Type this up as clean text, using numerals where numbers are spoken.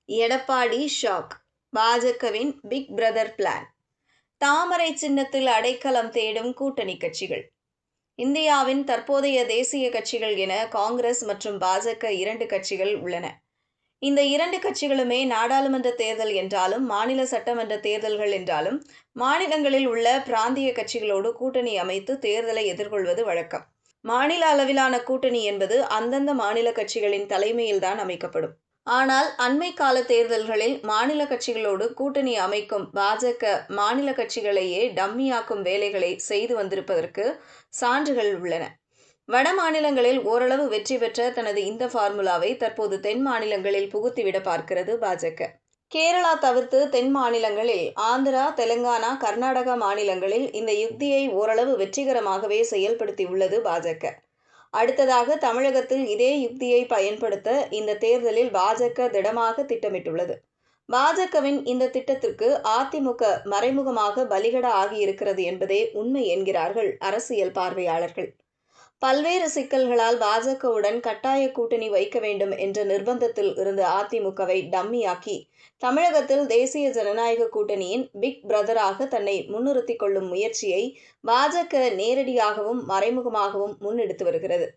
Edappadi shock. பாஜகவின் big brother plan. தாமரை சின்னத்தில் அடைக்கலம் தேடும் கூட்டணி கட்சிகள். இந்தியாவின் தற்போதைய தேசிய கட்சிகள் என காங்கிரஸ் மற்றும் பாஜக 2 கட்சிகள் உள்ளன. இந்த 2 கட்சிகளுமே நாடாளுமன்ற தேர்தல் என்றாலும், மாநில சட்டமன்ற தேர்தல்கள் என்றாலும், மாநிலங்களில் உள்ள பிராந்திய கட்சிகளோடு கூட்டணி அமைத்து தேர்தலை எதிர்கொள்வது வழக்கம். மாநில அளவிலான கூட்டணி என்பது அந்தந்த மாநில கட்சிகளின் தலைமையில்தான் அமைக்கப்படும். ஆனால் அண்மை கால தேர்தல்களில் மாநில கட்சிகளோடு கூட்டணி அமைக்கும் பாஜக மாநில கட்சிகளையே டம்மியாக்கும் வேலைகளை செய்து வந்திருப்பதற்கு சான்றுகள் உள்ளன. வட மாநிலங்களில் ஓரளவு வெற்றி பெற்ற தனது இந்த ஃபார்முலாவை தற்போது தென் மாநிலங்களில் புகுத்திவிட பார்க்கிறது பாஜக. கேரளா தவிர்த்து தென் மாநிலங்களில் ஆந்திரா, தெலுங்கானா, கர்நாடகா மாநிலங்களில் இந்த யுக்தியை ஓரளவு வெற்றிகரமாகவே செயல்படுத்தியுள்ளது பாஜக. அடுத்ததாக தமிழகத்தில் இதே யுக்தியை பயன்படுத்த இந்த தேர்தலில் பாஜக திடமாக திட்டமிட்டுள்ளது. பாஜகவின் இந்த திட்டத்திற்கு அதிமுக மறைமுகமாக பலிகடா ஆகியிருக்கிறது என்பதே உண்மை என்கிறார்கள் அரசியல் பார்வையாளர்கள். பல்வேறு சிக்கல்களால் பாஜகவுடன் கட்டாய கூட்டணி வைக்க வேண்டும் என்ற நிர்பந்தத்தில் இருந்த அதிமுகவை டம்மியாக்கி தமிழகத்தில் தேசிய ஜனநாயக கூட்டணியின் பிக் பிரதராக தன்னை முன்னிறுத்திக் கொள்ளும் முயற்சியை பாஜக நேரடியாகவும் மறைமுகமாகவும் முன்னெடுத்து வருகிறது.